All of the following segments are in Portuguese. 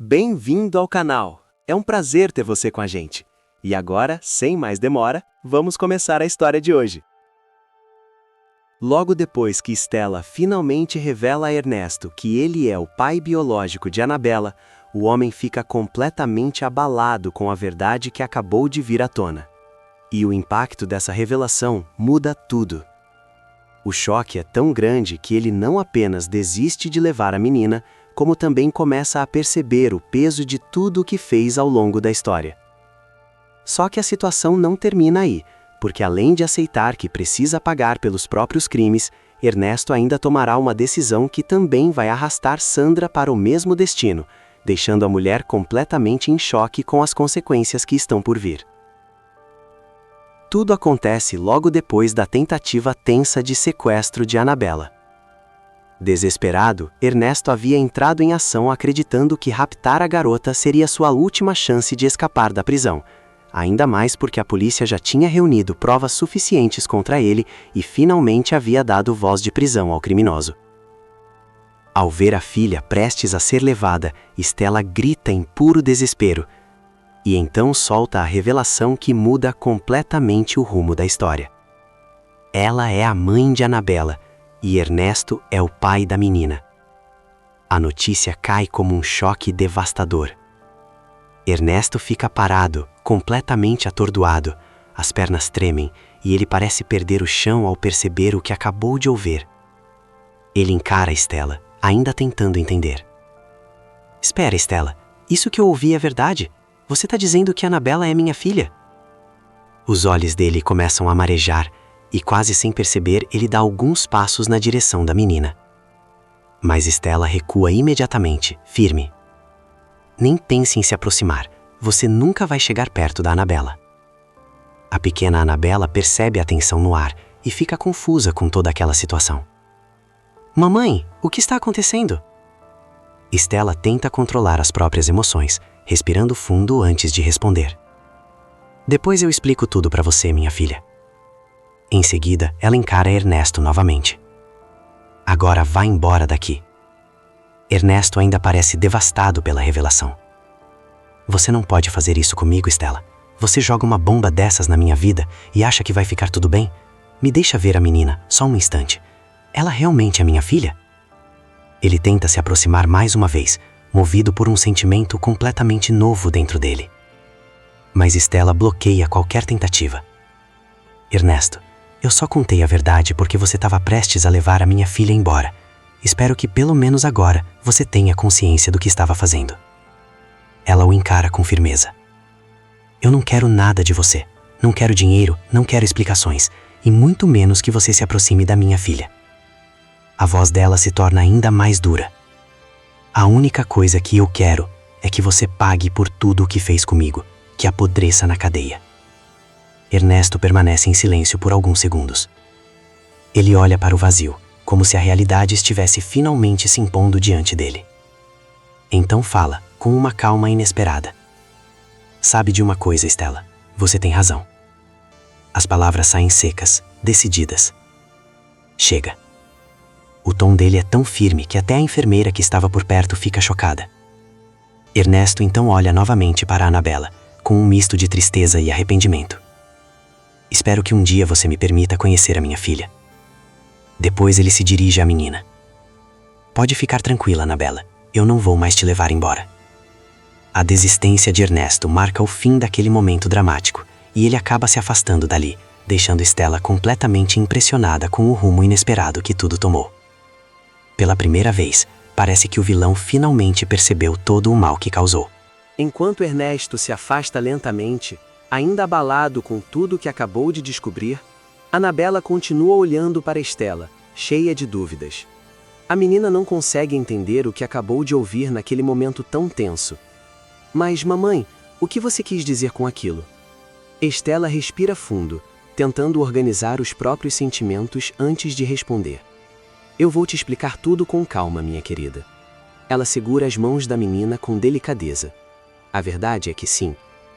Bem-vindo ao canal! É um prazer ter você com a gente. E agora, sem mais demora, vamos começar a história de hoje. Logo depois que Stella finalmente revela a Ernesto que ele é o pai biológico de Annabella, o homem fica completamente abalado com a verdade que acabou de vir à tona. E o impacto dessa revelação muda tudo. O choque é tão grande que ele não apenas desiste de levar a menina, como também começa a perceber o peso de tudo o que fez ao longo da história. Só que a situação não termina aí, porque além de aceitar que precisa pagar pelos próprios crimes, Ernesto ainda tomará uma decisão que também vai arrastar Sandra para o mesmo destino, deixando a mulher completamente em choque com as consequências que estão por vir. Tudo acontece logo depois da tentativa tensa de sequestro de Annabella. Desesperado, Ernesto havia entrado em ação acreditando que raptar a garota seria sua última chance de escapar da prisão, ainda mais porque a polícia já tinha reunido provas suficientes contra ele e finalmente havia dado voz de prisão ao criminoso. Ao ver a filha prestes a ser levada, Stella grita em puro desespero, e então solta a revelação que muda completamente o rumo da história. Ela é a mãe de Annabella, e Ernesto é o pai da menina. A notícia cai como um choque devastador. Ernesto fica parado, completamente atordoado, as pernas tremem e ele parece perder o chão ao perceber o que acabou de ouvir. Ele encara Stella, ainda tentando entender. Espera, Stella, isso que eu ouvi é verdade? Você está dizendo que Annabella é minha filha? Os olhos dele começam a marejar, e quase sem perceber ele dá alguns passos na direção da menina. Mas Stella recua imediatamente, firme. Nem pense em se aproximar, você nunca vai chegar perto da Annabella. A pequena Annabella percebe a tensão no ar e fica confusa com toda aquela situação. Mamãe, o que está acontecendo? Stella tenta controlar as próprias emoções, respirando fundo antes de responder. Depois eu explico tudo para você, minha filha. Em seguida, ela encara Ernesto novamente. Agora vá embora daqui. Ernesto ainda parece devastado pela revelação. Você não pode fazer isso comigo, Stella. Você joga uma bomba dessas na minha vida e acha que vai ficar tudo bem? Me deixa ver a menina, só um instante. Ela realmente é minha filha? Ele tenta se aproximar mais uma vez, movido por um sentimento completamente novo dentro dele. Mas Stella bloqueia qualquer tentativa. Ernesto, eu só contei a verdade porque você estava prestes a levar a minha filha embora. Espero que pelo menos agora você tenha consciência do que estava fazendo. Ela o encara com firmeza. Eu não quero nada de você. Não quero dinheiro, não quero explicações, e muito menos que você se aproxime da minha filha. A voz dela se torna ainda mais dura. A única coisa que eu quero é que você pague por tudo o que fez comigo, que apodreça na cadeia. Ernesto permanece em silêncio por alguns segundos. Ele olha para o vazio, como se a realidade estivesse finalmente se impondo diante dele. Então fala, com uma calma inesperada. Sabe de uma coisa, Stella? Você tem razão. As palavras saem secas, decididas. Chega. O tom dele é tão firme que até a enfermeira que estava por perto fica chocada. Ernesto então olha novamente para Annabella, com um misto de tristeza e arrependimento. Espero que um dia você me permita conhecer a minha filha. Depois ele se dirige à menina. Pode ficar tranquila, Annabella. Eu não vou mais te levar embora. A desistência de Ernesto marca o fim daquele momento dramático, e ele acaba se afastando dali, deixando Stella completamente impressionada com o rumo inesperado que tudo tomou. Pela primeira vez, parece que o vilão finalmente percebeu todo o mal que causou. Enquanto Ernesto se afasta lentamente, ainda abalado com tudo que acabou de descobrir, Annabella continua olhando para Stella, cheia de dúvidas. A menina não consegue entender o que acabou de ouvir naquele momento tão tenso. Mas, mamãe, o que você quis dizer com aquilo? Stella respira fundo, tentando organizar os próprios sentimentos antes de responder. Eu vou te explicar tudo com calma, minha querida. Ela segura as mãos da menina com delicadeza. A verdade é que sim,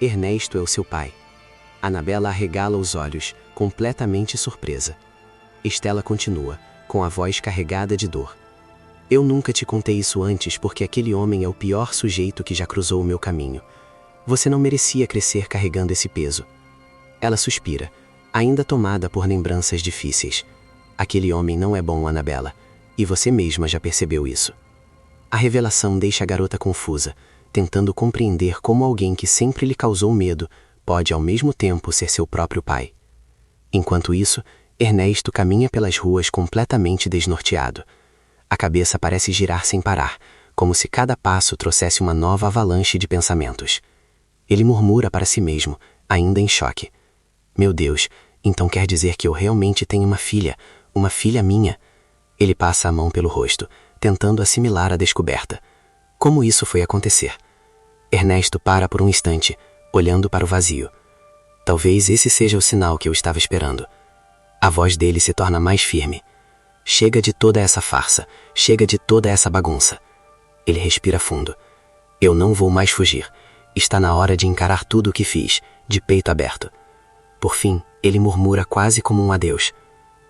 Ernesto é o seu pai. Annabella arregala os olhos, completamente surpresa. Stella continua, com a voz carregada de dor. Eu nunca te contei isso antes porque aquele homem é o pior sujeito que já cruzou o meu caminho. Você não merecia crescer carregando esse peso. Ela suspira, ainda tomada por lembranças difíceis. Aquele homem não é bom, Annabella, e você mesma já percebeu isso. A revelação deixa a garota confusa, tentando compreender como alguém que sempre lhe causou medo pode ao mesmo tempo ser seu próprio pai. Enquanto isso, Ernesto caminha pelas ruas completamente desnorteado. A cabeça parece girar sem parar, como se cada passo trouxesse uma nova avalanche de pensamentos. Ele murmura para si mesmo, ainda em choque. Meu Deus, então quer dizer que eu realmente tenho uma filha minha? Ele passa a mão pelo rosto, tentando assimilar a descoberta. Como isso foi acontecer? Ernesto para por um instante, olhando para o vazio. Talvez esse seja o sinal que eu estava esperando. A voz dele se torna mais firme. Chega de toda essa farsa, chega de toda essa bagunça. Ele respira fundo. Eu não vou mais fugir. Está na hora de encarar tudo o que fiz, de peito aberto. Por fim, ele murmura quase como um adeus.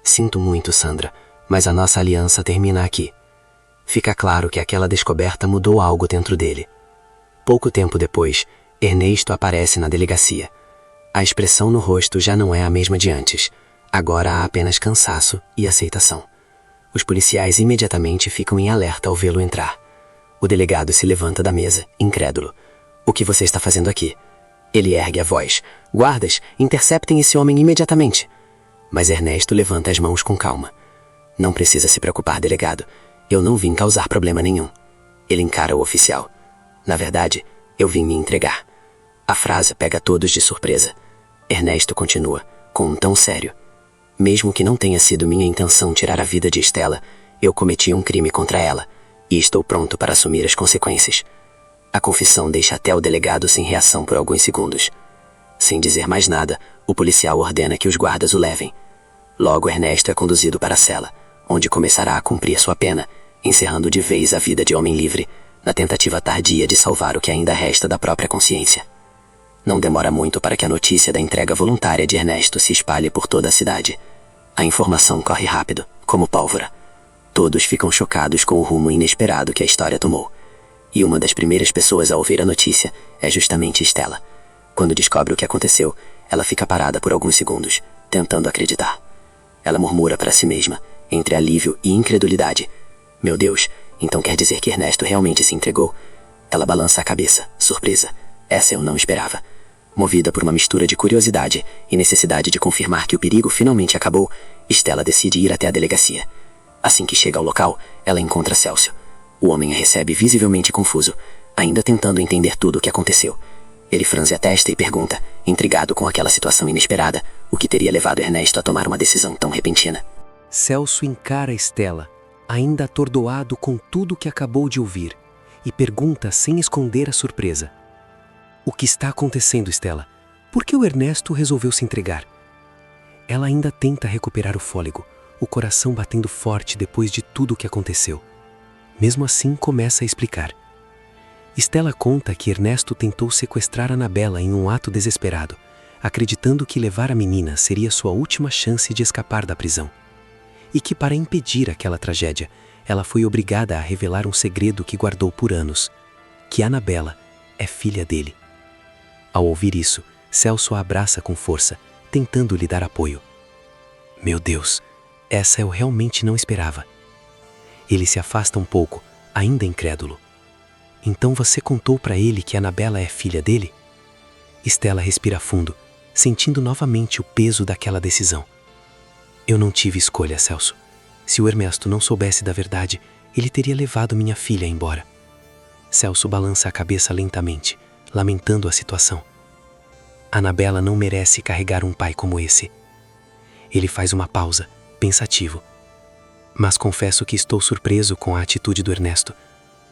Sinto muito, Sandra, mas a nossa aliança termina aqui. Fica claro que aquela descoberta mudou algo dentro dele. Pouco tempo depois, Ernesto aparece na delegacia. A expressão no rosto já não é a mesma de antes. Agora há apenas cansaço e aceitação. Os policiais imediatamente ficam em alerta ao vê-lo entrar. O delegado se levanta da mesa, incrédulo. O que você está fazendo aqui? Ele ergue a voz. Guardas, interceptem esse homem imediatamente. Mas Ernesto levanta as mãos com calma. Não precisa se preocupar, delegado. Eu não vim causar problema nenhum. Ele encara o oficial. Na verdade, eu vim me entregar. A frase pega todos de surpresa. Ernesto continua, com um tom sério. Mesmo que não tenha sido minha intenção tirar a vida de Stella, eu cometi um crime contra ela, e estou pronto para assumir as consequências. A confissão deixa até o delegado sem reação por alguns segundos. Sem dizer mais nada, o policial ordena que os guardas o levem. Logo, Ernesto é conduzido para a cela, onde começará a cumprir sua pena, encerrando de vez a vida de homem livre, na tentativa tardia de salvar o que ainda resta da própria consciência. Não demora muito para que a notícia da entrega voluntária de Ernesto se espalhe por toda a cidade. A informação corre rápido, como pólvora. Todos ficam chocados com o rumo inesperado que a história tomou. E uma das primeiras pessoas a ouvir a notícia é justamente Stella. Quando descobre o que aconteceu, ela fica parada por alguns segundos, tentando acreditar. Ela murmura para si mesma, entre alívio e incredulidade. Meu Deus, então quer dizer que Ernesto realmente se entregou? Ela balança a cabeça, surpresa. Essa eu não esperava. Movida por uma mistura de curiosidade e necessidade de confirmar que o perigo finalmente acabou, Stella decide ir até a delegacia. Assim que chega ao local, ela encontra Célcio. O homem a recebe visivelmente confuso, ainda tentando entender tudo o que aconteceu. Ele franze a testa e pergunta, intrigado com aquela situação inesperada, o que teria levado Ernesto a tomar uma decisão tão repentina. Celso encara Stella, ainda atordoado com tudo o que acabou de ouvir, e pergunta sem esconder a surpresa. O que está acontecendo, Stella? Por que o Ernesto resolveu se entregar? Ela ainda tenta recuperar o fôlego, o coração batendo forte depois de tudo o que aconteceu. Mesmo assim, começa a explicar. Stella conta que Ernesto tentou sequestrar Annabella em um ato desesperado, acreditando que levar a menina seria sua última chance de escapar da prisão. E que para impedir aquela tragédia, ela foi obrigada a revelar um segredo que guardou por anos, que Annabella é filha dele. Ao ouvir isso, Celso a abraça com força, tentando lhe dar apoio. Meu Deus, essa eu realmente não esperava. Ele se afasta um pouco, ainda incrédulo. Então você contou para ele que Annabella é filha dele? Stella respira fundo, sentindo novamente o peso daquela decisão. Eu não tive escolha, Celso. Se o Ernesto não soubesse da verdade, ele teria levado minha filha embora. Celso balança a cabeça lentamente, lamentando a situação. Annabella não merece carregar um pai como esse. Ele faz uma pausa, pensativo. Mas confesso que estou surpreso com a atitude do Ernesto.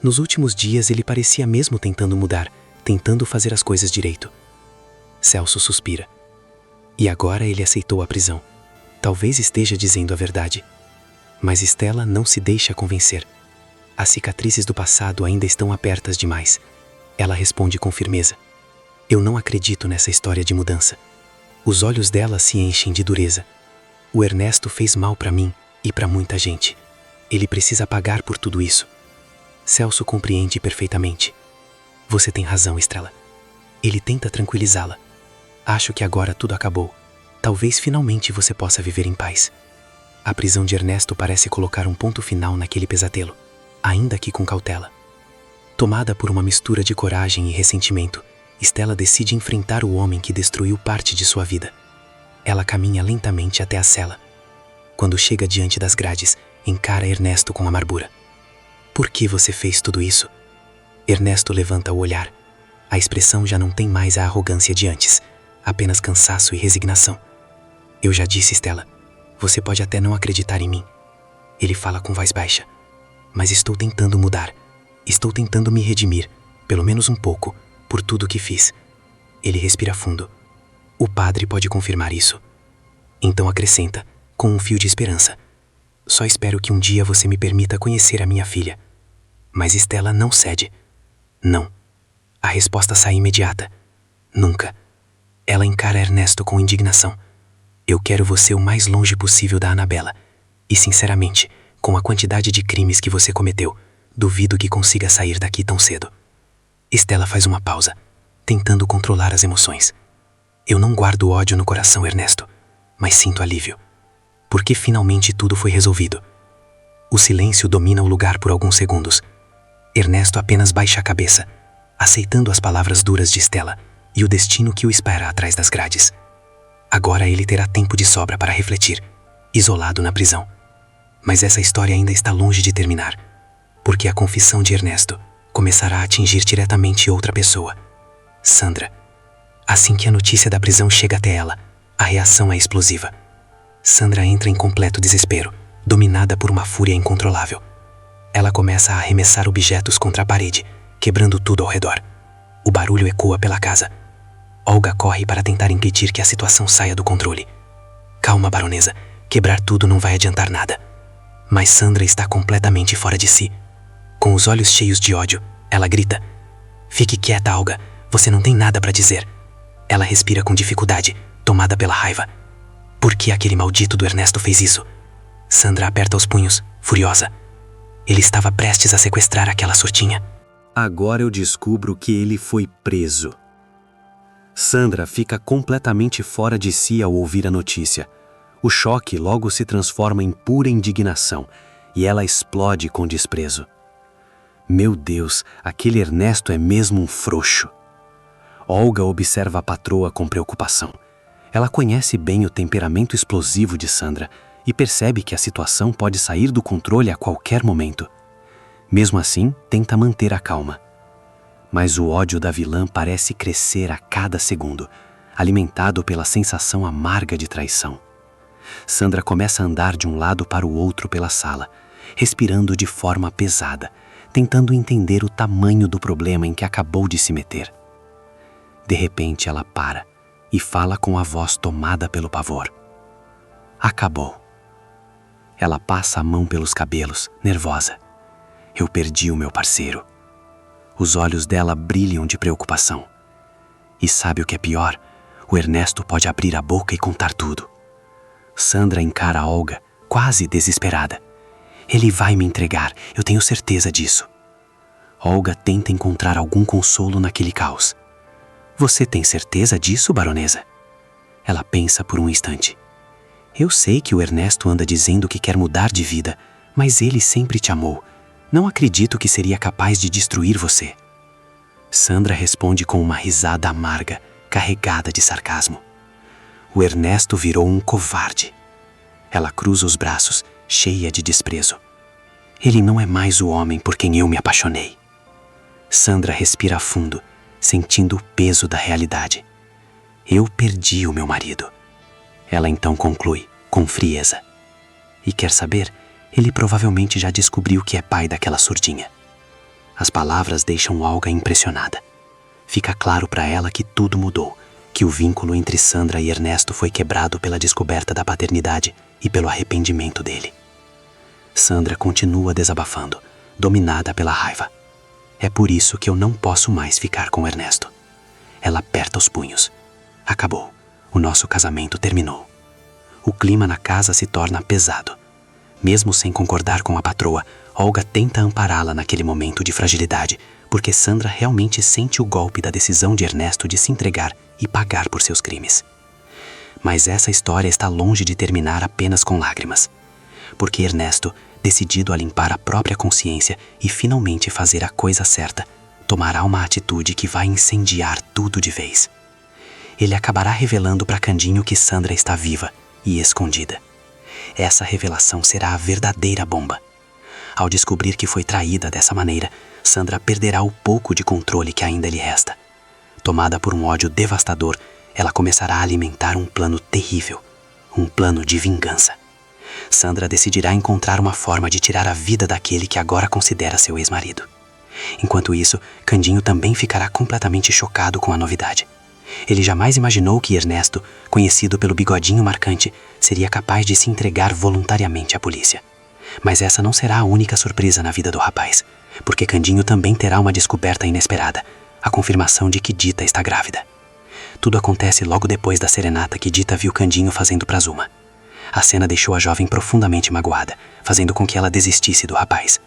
Nos últimos dias ele parecia mesmo tentando mudar, tentando fazer as coisas direito. Celso suspira. E agora ele aceitou a prisão. Talvez esteja dizendo a verdade. Mas Stella não se deixa convencer. As cicatrizes do passado ainda estão abertas demais. Ela responde com firmeza. Eu não acredito nessa história de mudança. Os olhos dela se enchem de dureza. O Ernesto fez mal para mim e para muita gente. Ele precisa pagar por tudo isso. Celso compreende perfeitamente. Você tem razão, Estrela. Ele tenta tranquilizá-la. Acho que agora tudo acabou. Talvez finalmente você possa viver em paz. A prisão de Ernesto parece colocar um ponto final naquele pesadelo, ainda que com cautela. Tomada por uma mistura de coragem e ressentimento, Stella decide enfrentar o homem que destruiu parte de sua vida. Ela caminha lentamente até a cela. Quando chega diante das grades, encara Ernesto com amargura. Por que você fez tudo isso? Ernesto levanta o olhar. A expressão já não tem mais a arrogância de antes, apenas cansaço e resignação. Eu já disse, Stella, você pode até não acreditar em mim. Ele fala com voz baixa. Mas estou tentando mudar. Estou tentando me redimir, pelo menos um pouco, por tudo o que fiz. Ele respira fundo. O padre pode confirmar isso. Então acrescenta, com um fio de esperança. Só espero que um dia você me permita conhecer a minha filha. Mas Stella não cede. Não. A resposta sai imediata. Nunca. Ela encara Ernesto com indignação. Eu quero você o mais longe possível da Anabela. E sinceramente, com a quantidade de crimes que você cometeu, duvido que consiga sair daqui tão cedo. Stella faz uma pausa, tentando controlar as emoções. Eu não guardo ódio no coração, Ernesto, mas sinto alívio. Porque finalmente tudo foi resolvido. O silêncio domina o lugar por alguns segundos. Ernesto apenas baixa a cabeça, aceitando as palavras duras de Stella e o destino que o espera atrás das grades. Agora ele terá tempo de sobra para refletir, isolado na prisão. Mas essa história ainda está longe de terminar, porque a confissão de Ernesto começará a atingir diretamente outra pessoa, Sandra. Assim que a notícia da prisão chega até ela, a reação é explosiva. Sandra entra em completo desespero, dominada por uma fúria incontrolável. Ela começa a arremessar objetos contra a parede, quebrando tudo ao redor. O barulho ecoa pela casa. Olga corre para tentar impedir que a situação saia do controle. Calma, baronesa, quebrar tudo não vai adiantar nada. Mas Sandra está completamente fora de si. Com os olhos cheios de ódio, ela grita: Fique quieta, Olga, você não tem nada para dizer. Ela respira com dificuldade, tomada pela raiva. Por que aquele maldito do Ernesto fez isso? Sandra aperta os punhos, furiosa. Ele estava prestes a sequestrar aquela surtinha. Agora eu descubro que ele foi preso. Sandra fica completamente fora de si ao ouvir a notícia. O choque logo se transforma em pura indignação e ela explode com desprezo. Meu Deus, aquele Ernesto é mesmo um frouxo. Olga observa a patroa com preocupação. Ela conhece bem o temperamento explosivo de Sandra e percebe que a situação pode sair do controle a qualquer momento. Mesmo assim, tenta manter a calma. Mas o ódio da vilã parece crescer a cada segundo, alimentado pela sensação amarga de traição. Sandra começa a andar de um lado para o outro pela sala, respirando de forma pesada, tentando entender o tamanho do problema em que acabou de se meter. De repente ela para e fala com a voz tomada pelo pavor. Acabou. Ela passa a mão pelos cabelos, nervosa. Eu perdi o meu parceiro. Os olhos dela brilham de preocupação. E sabe o que é pior? O Ernesto pode abrir a boca e contar tudo. Sandra encara Olga, quase desesperada. Ele vai me entregar, eu tenho certeza disso. Olga tenta encontrar algum consolo naquele caos. Você tem certeza disso, baronesa? Ela pensa por um instante. Eu sei que o Ernesto anda dizendo que quer mudar de vida, mas ele sempre te amou. Não acredito que seria capaz de destruir você. Sandra responde com uma risada amarga, carregada de sarcasmo. O Ernesto virou um covarde. Ela cruza os braços, cheia de desprezo. Ele não é mais o homem por quem eu me apaixonei. Sandra respira fundo, sentindo o peso da realidade. Eu perdi o meu marido. Ela então conclui, com frieza. E quer saber? Ele provavelmente já descobriu que é pai daquela surdinha. As palavras deixam Olga impressionada. Fica claro para ela que tudo mudou, que o vínculo entre Sandra e Ernesto foi quebrado pela descoberta da paternidade e pelo arrependimento dele. Sandra continua desabafando, dominada pela raiva. É por isso que eu não posso mais ficar com Ernesto. Ela aperta os punhos. Acabou. O nosso casamento terminou. O clima na casa se torna pesado. Mesmo sem concordar com a patroa, Olga tenta ampará-la naquele momento de fragilidade, porque Sandra realmente sente o golpe da decisão de Ernesto de se entregar e pagar por seus crimes. Mas essa história está longe de terminar apenas com lágrimas, porque Ernesto, decidido a limpar a própria consciência e finalmente fazer a coisa certa, tomará uma atitude que vai incendiar tudo de vez. Ele acabará revelando para Candinho que Sandra está viva e escondida. Essa revelação será a verdadeira bomba. Ao descobrir que foi traída dessa maneira, Sandra perderá o pouco de controle que ainda lhe resta. Tomada por um ódio devastador, ela começará a alimentar um plano terrível, um plano de vingança. Sandra decidirá encontrar uma forma de tirar a vida daquele que agora considera seu ex-marido. Enquanto isso, Candinho também ficará completamente chocado com a novidade. Ele jamais imaginou que Ernesto, conhecido pelo bigodinho marcante, seria capaz de se entregar voluntariamente à polícia. Mas essa não será a única surpresa na vida do rapaz, porque Candinho também terá uma descoberta inesperada, a confirmação de que Dita está grávida. Tudo acontece logo depois da serenata que Dita viu Candinho fazendo para Zuma. A cena deixou a jovem profundamente magoada, fazendo com que ela desistisse do rapaz.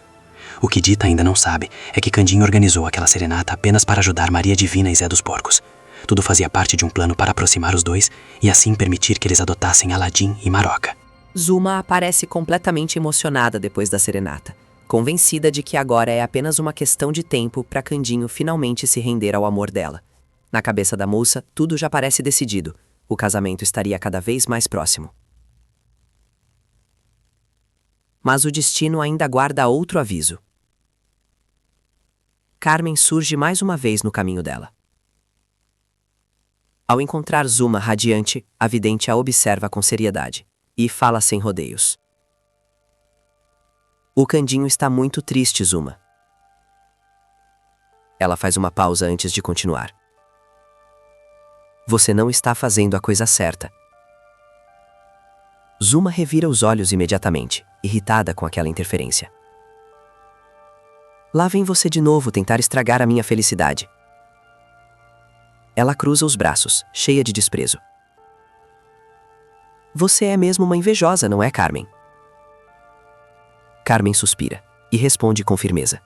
O que Dita ainda não sabe é que Candinho organizou aquela serenata apenas para ajudar Maria Divina e Zé dos Porcos. Tudo fazia parte de um plano para aproximar os dois e assim permitir que eles adotassem Aladim e Maroca. Zuma aparece completamente emocionada depois da serenata, convencida de que agora é apenas uma questão de tempo para Candinho finalmente se render ao amor dela. Na cabeça da moça, tudo já parece decidido. O casamento estaria cada vez mais próximo. Mas o destino ainda guarda outro aviso. Carmen surge mais uma vez no caminho dela. Ao encontrar Zuma radiante, a vidente a observa com seriedade e fala sem rodeios. O Candinho está muito triste, Zuma. Ela faz uma pausa antes de continuar. Você não está fazendo a coisa certa. Zuma revira os olhos imediatamente, irritada com aquela interferência. Lá vem você de novo tentar estragar a minha felicidade. Ela cruza os braços, cheia de desprezo. Você é mesmo uma invejosa, não é, Carmen? Carmen suspira e responde com firmeza.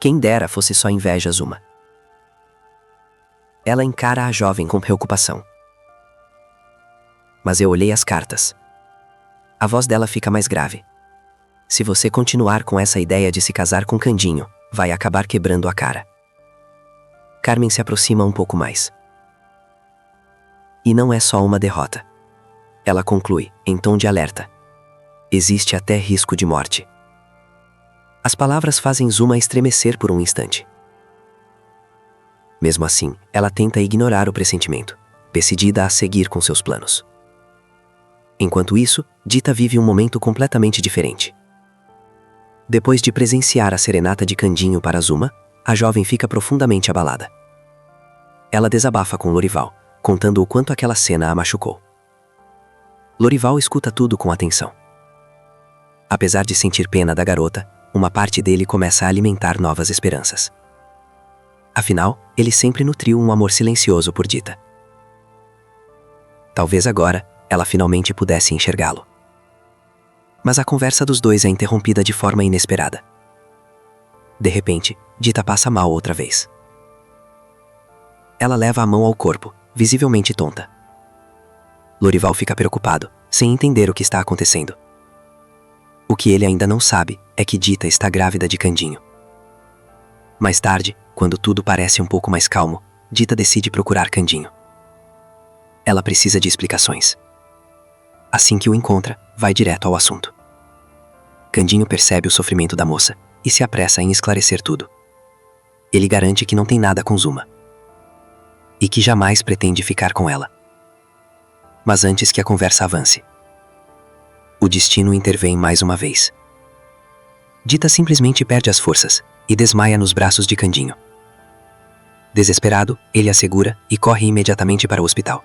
Quem dera fosse só inveja, Zuma. Ela encara a jovem com preocupação. Mas eu olhei as cartas. A voz dela fica mais grave. Se você continuar com essa ideia de se casar com Candinho, vai acabar quebrando a cara. Carmen se aproxima um pouco mais. E não é só uma derrota. Ela conclui, em tom de alerta. Existe até risco de morte. As palavras fazem Zuma estremecer por um instante. Mesmo assim, ela tenta ignorar o pressentimento, decidida a seguir com seus planos. Enquanto isso, Dita vive um momento completamente diferente. Depois de presenciar a serenata de Candinho para Zuma, a jovem fica profundamente abalada. Ela desabafa com Lorival, contando o quanto aquela cena a machucou. Lorival escuta tudo com atenção. Apesar de sentir pena da garota, uma parte dele começa a alimentar novas esperanças. Afinal, ele sempre nutriu um amor silencioso por Dita. Talvez agora, ela finalmente pudesse enxergá-lo. Mas a conversa dos dois é interrompida de forma inesperada. De repente, Dita passa mal outra vez. Ela leva a mão ao corpo, visivelmente tonta. Lorival fica preocupado, sem entender o que está acontecendo. O que ele ainda não sabe é que Dita está grávida de Candinho. Mais tarde, quando tudo parece um pouco mais calmo, Dita decide procurar Candinho. Ela precisa de explicações. Assim que o encontra, vai direto ao assunto. Candinho percebe o sofrimento da moça e se apressa em esclarecer tudo. Ele garante que não tem nada com Zuma e que jamais pretende ficar com ela. Mas antes que a conversa avance, o destino intervém mais uma vez. Dita simplesmente perde as forças e desmaia nos braços de Candinho. Desesperado, ele a segura e corre imediatamente para o hospital.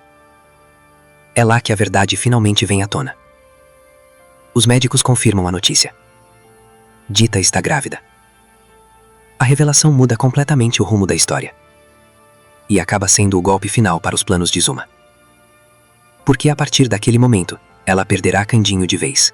É lá que a verdade finalmente vem à tona. Os médicos confirmam a notícia. Dita está grávida. A revelação muda completamente o rumo da história. E acaba sendo o golpe final para os planos de Zuma. Porque a partir daquele momento, ela perderá Candinho de vez.